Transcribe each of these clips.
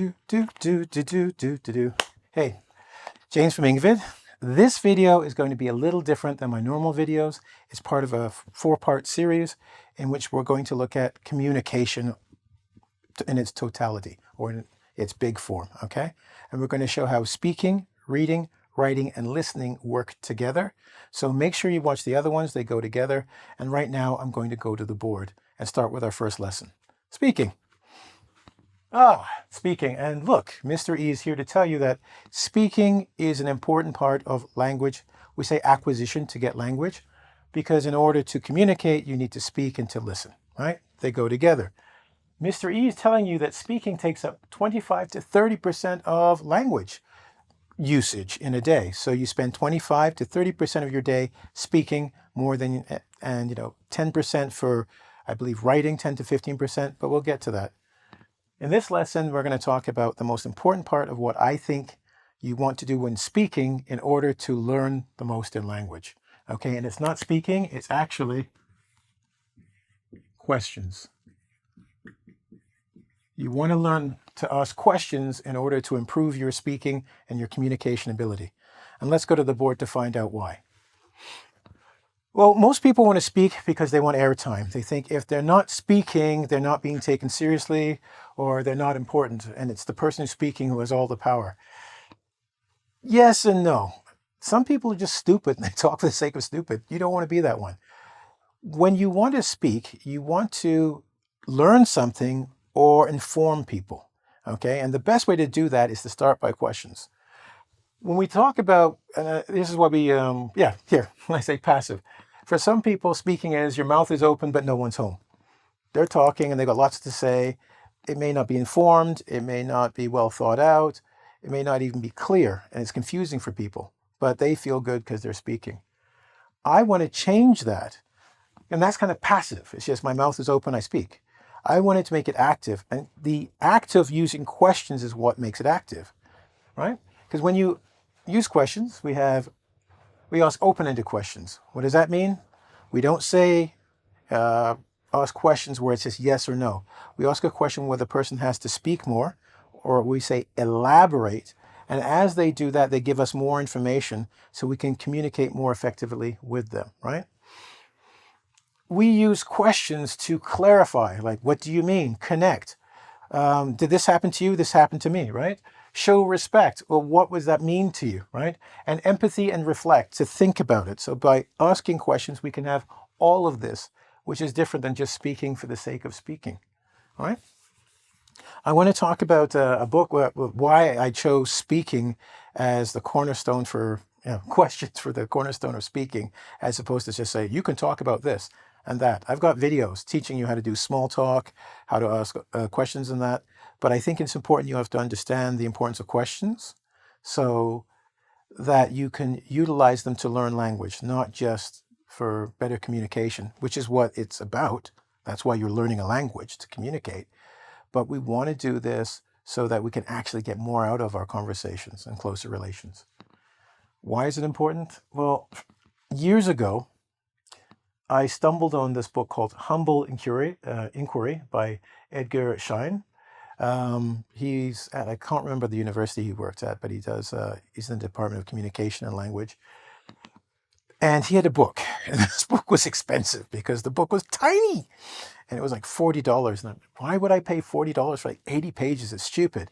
Hey, James from engVid. This video is going to be a little different than my normal videos. It's part of a four-part series in which we're going to look at communication in its totality, or in its big form, okay? And we're going to show how speaking, reading, writing, and listening work together. So make sure you watch the other ones, they go together. And right now I'm going to go to the board and start with our first lesson. Speaking. Speaking. And look, Mr. E is here to tell you that speaking is an important part of language. We say acquisition to get language, because in order to communicate, you need to speak and to listen, right? They go together. Mr. E is telling you that speaking takes up 25 to 30% of language usage in a day. So you spend 25 to 30% of your day speaking more than, and 10% for, I believe, writing, 10 to 15%, but we'll get to that. In this lesson, we're going to talk about the most important part of what I think you want to do when speaking in order to learn the most in language. Okay, and it's not speaking, it's actually questions. You want to learn to ask questions in order to improve your speaking and your communication ability. And let's go to the board to find out why. Well, most people want to speak because they want airtime. They think if they're not speaking, they're not being taken seriously, or they're not important, and it's the person who's speaking who has all the power. Yes and no. Some people are just stupid and they talk for the sake of stupid. You don't want to be that one. When you want to speak, you want to learn something or inform people, okay? And the best way to do that is to start by questions. When we talk about, this is what we, when I say passive. For some people, speaking is your mouth is open, but no one's home. They're talking and they've got lots to say. It may not be informed. It may not be well thought out. It may not even be clear, and it's confusing for people, but they feel good because they're speaking. I want to change that. And that's kind of passive. It's just my mouth is open, I speak. I wanted to make it active. And the act of using questions is what makes it active, right? Because when you use questions, we ask open-ended questions. What does that mean? We don't say ask questions where it's just yes or no. We ask a question where the person has to speak more, or we say elaborate. And as they do that, they give us more information so we can communicate more effectively with them, right? We use questions to clarify, like, what do you mean? Connect. Did this happen to you? This happened to me, right? Show respect. Well, what does that mean to you, right? And empathy and reflect, to think about it. So by asking questions, we can have all of this, which is different than just speaking for the sake of speaking, all right? I want to talk about a book, why I chose speaking as the cornerstone for questions for the cornerstone of speaking, as opposed to just say, you can talk about this and that. I've got videos teaching you how to do small talk, how to ask questions and that. But I think it's important you have to understand the importance of questions so that you can utilize them to learn language, not just for better communication, which is what it's about. That's why you're learning a language, to communicate. But we want to do this so that we can actually get more out of our conversations and closer relations. Why is it important? Well, years ago, I stumbled on this book called Humble Inquiry by Edgar Schein. I can't remember the university he worked at, but he's in the Department of Communication and Language. And he had a book, and this book was expensive because the book was tiny, and it was like $40. And why would I pay $40 for like 80 pages? It's stupid.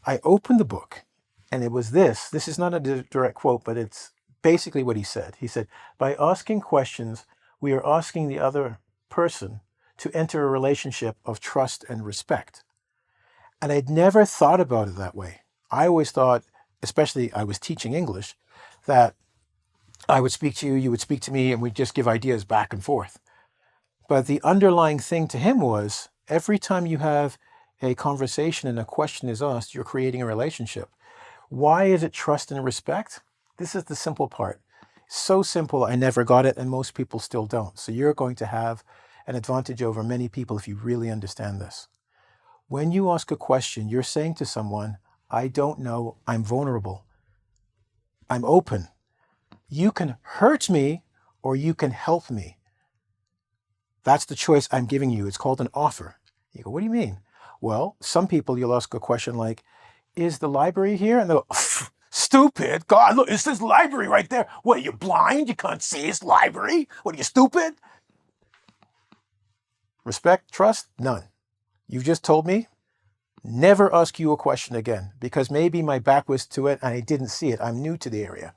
I opened the book, and it was this. This is not a direct quote, but it's basically what he said. He said, by asking questions, we are asking the other person to enter a relationship of trust and respect. And I'd never thought about it that way. I always thought, especially I was teaching English, that I would speak to you, you would speak to me, and we'd just give ideas back and forth. But the underlying thing to him was, every time you have a conversation and a question is asked, you're creating a relationship. Why is it trust and respect? This is the simple part. So simple, I never got it, and most people still don't. So you're going to have an advantage over many people if you really understand this. When you ask a question, you're saying to someone, I don't know, I'm vulnerable. I'm open. You can hurt me or you can help me. That's the choice I'm giving you. It's called an offer. You go, what do you mean? Well, some people you'll ask a question like, is the library here? And they'll go, stupid. God, look, it's this library right there. What, are you blind? You can't see it's library? What, are you stupid? Respect, trust, none. You've just told me, never ask you a question again, because maybe my back was to it and I didn't see it. I'm new to the area.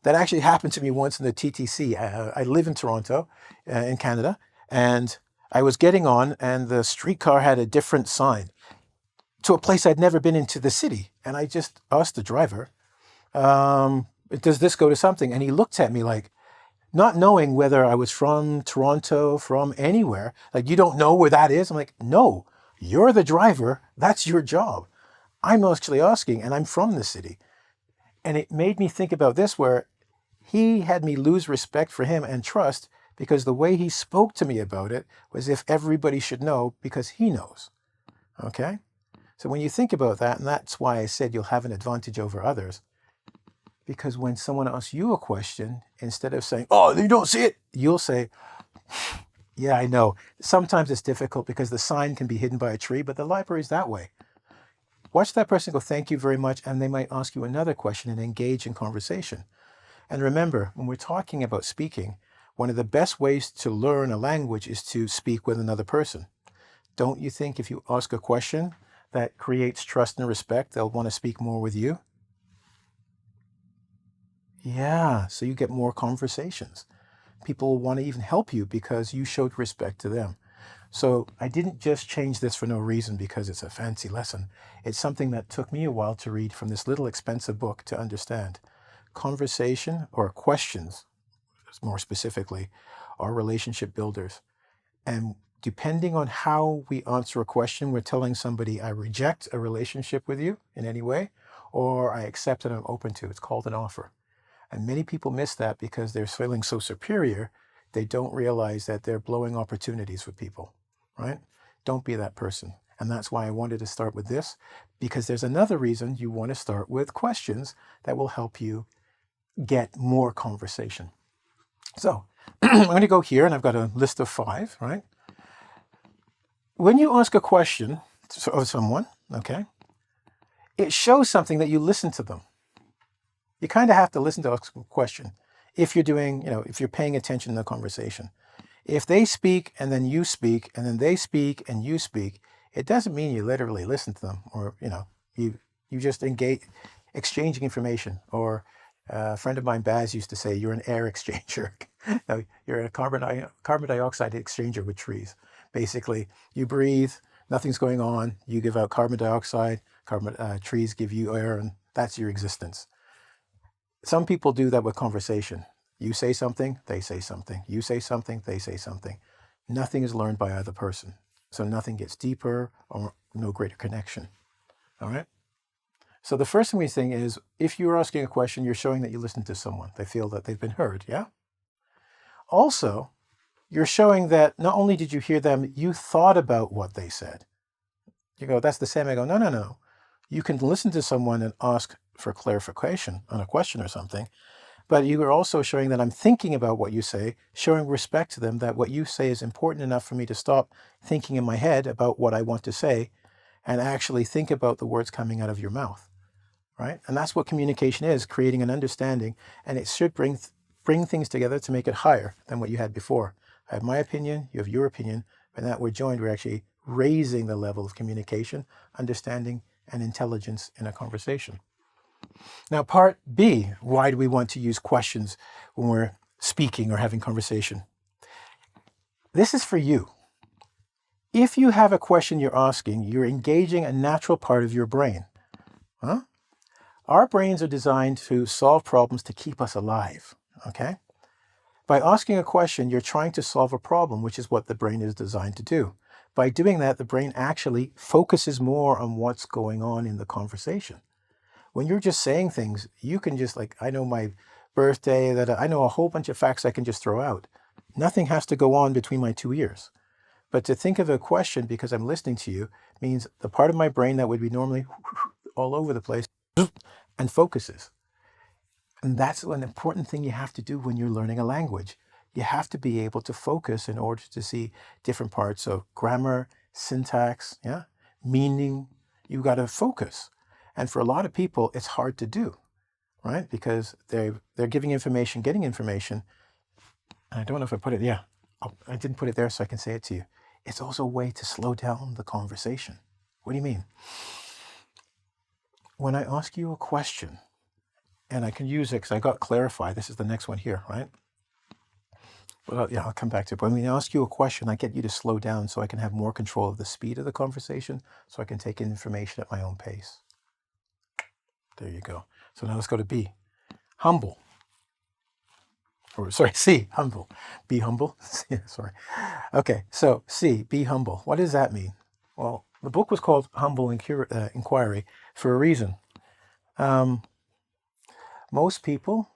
That actually happened to me once in the TTC. I live in Toronto, in Canada, and I was getting on and the streetcar had a different sign to a place I'd never been into the city. And I just asked the driver, does this go to something? And he looked at me like, not knowing whether I was from Toronto, from anywhere, like, you don't know where that is? I'm like, no, you're the driver. That's your job. I'm actually asking, and I'm from the city. And it made me think about this, where he had me lose respect for him and trust, because the way he spoke to me about it was if everybody should know because he knows. Okay? So when you think about that, and that's why I said you'll have an advantage over others, because when someone asks you a question, instead of saying, oh, you don't see it, you'll say, yeah, I know. Sometimes it's difficult because the sign can be hidden by a tree, but the library's that way. Watch that person go, thank you very much, and they might ask you another question and engage in conversation. And remember, when we're talking about speaking, one of the best ways to learn a language is to speak with another person. Don't you think if you ask a question that creates trust and respect, they'll want to speak more with you? Yeah, so you get more conversations. People will want to even help you because you showed respect to them. So I didn't just change this for no reason because it's a fancy lesson. It's something that took me a while to read from this little expensive book to understand. Conversation, or questions, more specifically, are relationship builders. And depending on how we answer a question, we're telling somebody, I reject a relationship with you in any way, or I accept and I'm open to. It's called an offer. And many people miss that because they're feeling so superior, they don't realize that they're blowing opportunities with people, right? Don't be that person. And that's why I wanted to start with this, because there's another reason you want to start with questions that will help you get more conversation. So I'm going to go here, and I've got a list of 5, right? When you ask a question of someone, okay, it shows something that you listen to them. You kind of have to listen to a question if you're doing, if you're paying attention to the conversation. If they speak and then you speak and then they speak and you speak, it doesn't mean you literally listen to them, or, you just engage, exchanging information. Or a friend of mine, Baz, used to say, you're an air exchanger. No, you're a carbon dioxide exchanger with trees. Basically, you breathe, nothing's going on, you give out carbon dioxide, trees give you air, and that's your existence. Some people do that with conversation. You say something, they say something. You say something, they say something. Nothing is learned by either person. So nothing gets deeper or no greater connection. All right? So the first thing we think is, if you're asking a question, you're showing that you listen to someone. They feel that they've been heard, yeah? Also, you're showing that not only did you hear them, you thought about what they said. You go, that's the same. I go, no. You can listen to someone and ask for clarification on a question or something, but you are also showing that I'm thinking about what you say, showing respect to them, that what you say is important enough for me to stop thinking in my head about what I want to say and actually think about the words coming out of your mouth, right? And that's what communication is, creating an understanding, and it should bring things together to make it higher than what you had before. I have my opinion, you have your opinion, and that we're joined, we're actually raising the level of communication, understanding, and intelligence in a conversation. Now, part B, why do we want to use questions when we're speaking or having conversation? This is for you. If you have a question you're asking, you're engaging a natural part of your brain. Our brains are designed to solve problems to keep us alive, okay? By asking a question, you're trying to solve a problem, which is what the brain is designed to do. By doing that, the brain actually focuses more on what's going on in the conversation. When you're just saying things, you can just, I know my birthday, that I know a whole bunch of facts I can just throw out. Nothing has to go on between my 2 ears. But to think of a question because I'm listening to you means the part of my brain that would be normally all over the place and focuses. And that's an important thing you have to do when you're learning a language. You have to be able to focus in order to see different parts of grammar, syntax, meaning. You got to focus. And for a lot of people, it's hard to do, right? Because they're giving information, getting information. And I don't know if I put it, yeah, I didn't put it there so I can say it to you. It's also a way to slow down the conversation. What do you mean? When I ask you a question, and I can use it because I got clarify, this is the next one here, right? Well, yeah, I'll come back to it. But when I ask you a question, I get you to slow down so I can have more control of the speed of the conversation, so I can take in information at my own pace. There you go. So now let's go to B. Humble. Or sorry, C, humble. Be humble. Sorry. Okay, so C, be humble. What does that mean? Well, the book was called Humble Inquiry for a reason. Most people,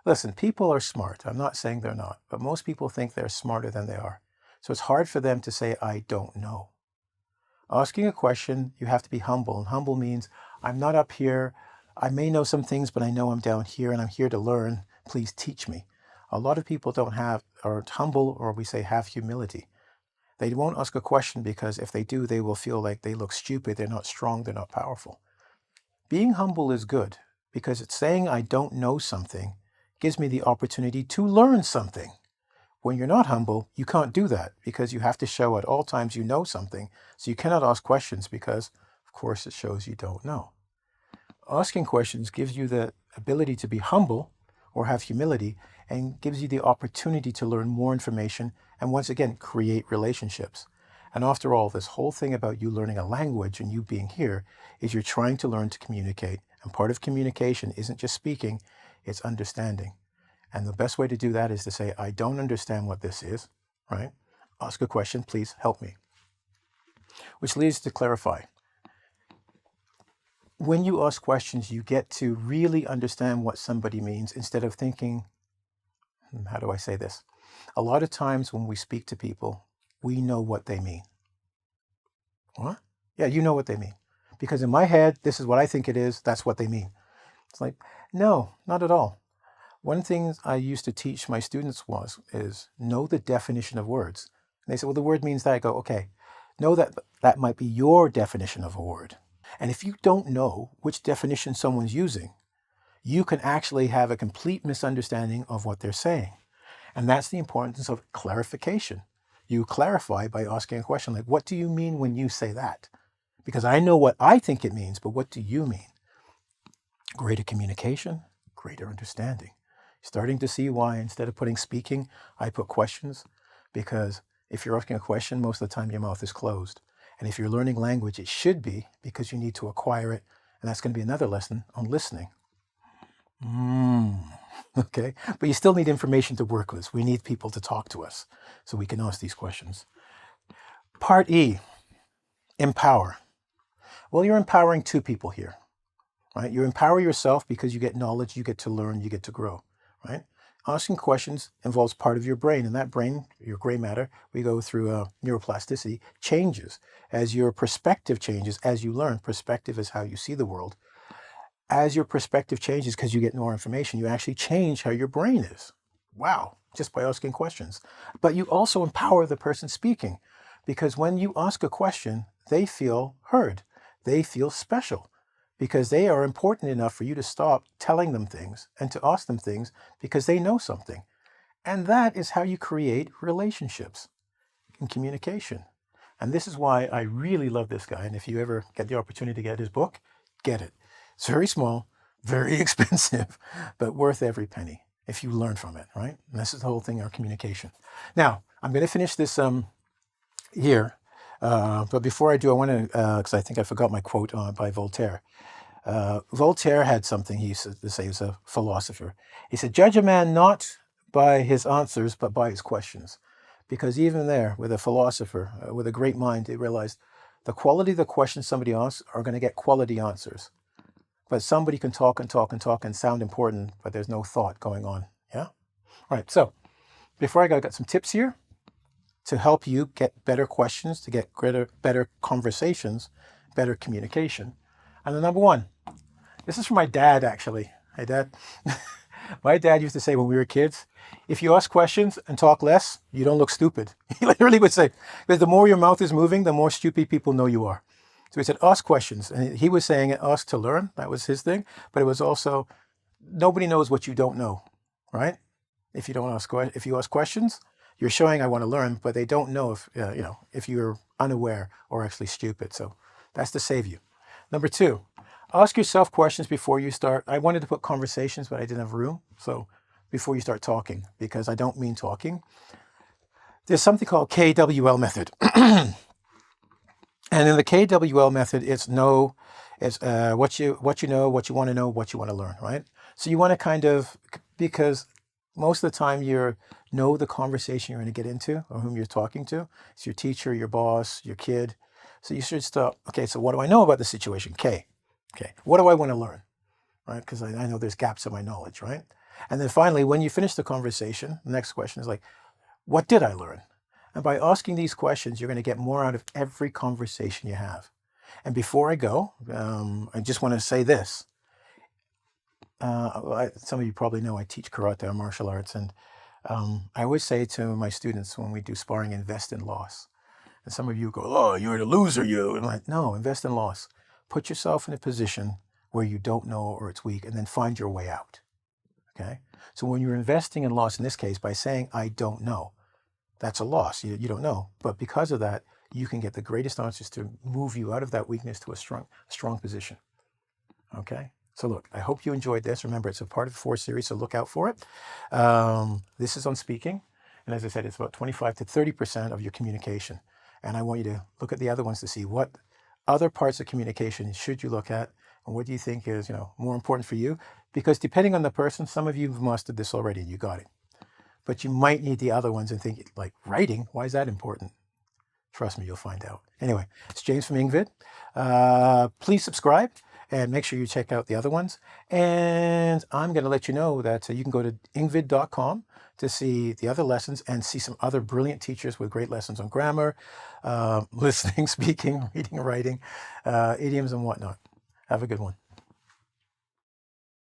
listen, people are smart. I'm not saying they're not, but most people think they're smarter than they are. So it's hard for them to say, I don't know. Asking a question, you have to be humble. And humble means I'm not up here. I may know some things, but I know I'm down here and I'm here to learn. Please teach me. A lot of people don't have, or humble, or we say have humility. They won't ask a question because if they do, they will feel like they look stupid. They're not strong. They're not powerful. Being humble is good because it's saying I don't know something gives me the opportunity to learn something. When you're not humble, you can't do that because you have to show at all times you know something. So you cannot ask questions because, of course, it shows you don't know. Asking questions gives you the ability to be humble or have humility and gives you the opportunity to learn more information and once again, create relationships. And after all, this whole thing about you learning a language and you being here is you're trying to learn to communicate. And part of communication isn't just speaking, it's understanding. And the best way to do that is to say, I don't understand what this is, right? Ask a question, please help me. Which leads to clarify. When you ask questions, you get to really understand what somebody means instead of thinking, how do I say this? A lot of times when we speak to people, we know what they mean. What? Yeah, you know what they mean. Because in my head, this is what I think it is, that's what they mean. It's like, no, not at all. One thing I used to teach my students is know the definition of words. And they say, well, the word means that. I go, okay, know that that might be your definition of a word. And if you don't know which definition someone's using, you can actually have a complete misunderstanding of what they're saying. And that's the importance of clarification. You clarify by asking a question like, what do you mean when you say that? Because I know what I think it means, but what do you mean? Greater communication, greater understanding. Starting to see why instead of putting speaking, I put questions. Because if you're asking a question, most of the time your mouth is closed. And if you're learning language, it should be because you need to acquire it. And that's going to be another lesson on listening. Okay, but you still need information to work with. We need people to talk to us so we can ask these questions. Part E, empower. Well, you're empowering two people here, right? You empower yourself because you get knowledge, you get to learn, you get to grow, right? Asking questions involves part of your brain, and that brain, your gray matter, we go through neuroplasticity, changes as your perspective changes, as you learn. Perspective is how you see the world. As your perspective changes because you get more information, you actually change how your brain is. Wow, just by asking questions. But you also empower the person speaking because when you ask a question, they feel heard. They feel special because they are important enough for you to stop telling them things and to ask them things because they know something. And that is how you create relationships in communication. And this is why I really love this guy. And if you ever get the opportunity to get his book, get it. It's very small, very expensive, but worth every penny if you learn from it, right? And this is the whole thing, our communication. Now, I'm going to finish this here. But before I do, I want to, because I think I forgot my quote by Voltaire. Voltaire had something he said to say. He was a philosopher. He said, judge a man not by his answers, but by his questions. Because even there, with a philosopher, with a great mind, they realized the quality of the questions somebody asks are going to get quality answers. But somebody can talk and talk and talk and sound important, but there's no thought going on. Yeah? All right. So before I go, I got some tips here to help you get better questions, to get better conversations, better communication. And the number one, this is from my dad, actually. Hey, Dad. My dad used to say when we were kids, if you ask questions and talk less, you don't look stupid. He literally would say, because the more your mouth is moving, the more stupid people know you are. So he said, ask questions. And he was saying ask to learn. That was his thing. But it was also, nobody knows what you don't know, right? If you don't ask, if you ask questions, you're showing I want to learn, but they don't know if, if you're unaware or actually stupid. So that's to save you. Number two, ask yourself questions before you start. I wanted to put conversations, but I didn't have room. So before you start talking, because I don't mean talking, there's something called KWL method. And in the KWL method, it's what you know, what you want to know, what you want to learn, right? So you want to kind of, because most of the time you know the conversation you're going to get into or whom you're talking to. It's your teacher, your boss, your kid. So you should start, okay, so what do I know about the situation? K. Okay, what do I want to learn, right? Because I know there's gaps in my knowledge, right? And then finally, when you finish the conversation, the next question is like, what did I learn? And by asking these questions, you're going to get more out of every conversation you have. And before I go, I just want to say this. Some of you probably know I teach karate or martial arts, and I always say to my students when we do sparring, invest in loss. And some of you go, oh, you're the loser, you. And I'm like, no, invest in loss. Put yourself in a position where you don't know or it's weak, and then find your way out. Okay? So when you're investing in loss, in this case, by saying, I don't know, that's a loss. You don't know. But because of that, you can get the greatest answers to move you out of that weakness to a strong position. Okay? So look, I hope you enjoyed this. Remember, it's a part of the 4 series, so look out for it. This is on speaking. And as I said, it's about 25 to 30% of your communication. And I want you to look at the other ones to see what other parts of communication should you look at, and what do you think is, more important for you? Because depending on the person, some of you have mastered this already and you got it. But you might need the other ones and think, like, writing, why is that important? Trust me, you'll find out. Anyway, it's James from engVid. Please subscribe and make sure you check out the other ones. And I'm going to let you know that you can go to engvid.com to see the other lessons and see some other brilliant teachers with great lessons on grammar, listening, speaking, reading, writing, idioms, and whatnot. Have a good one.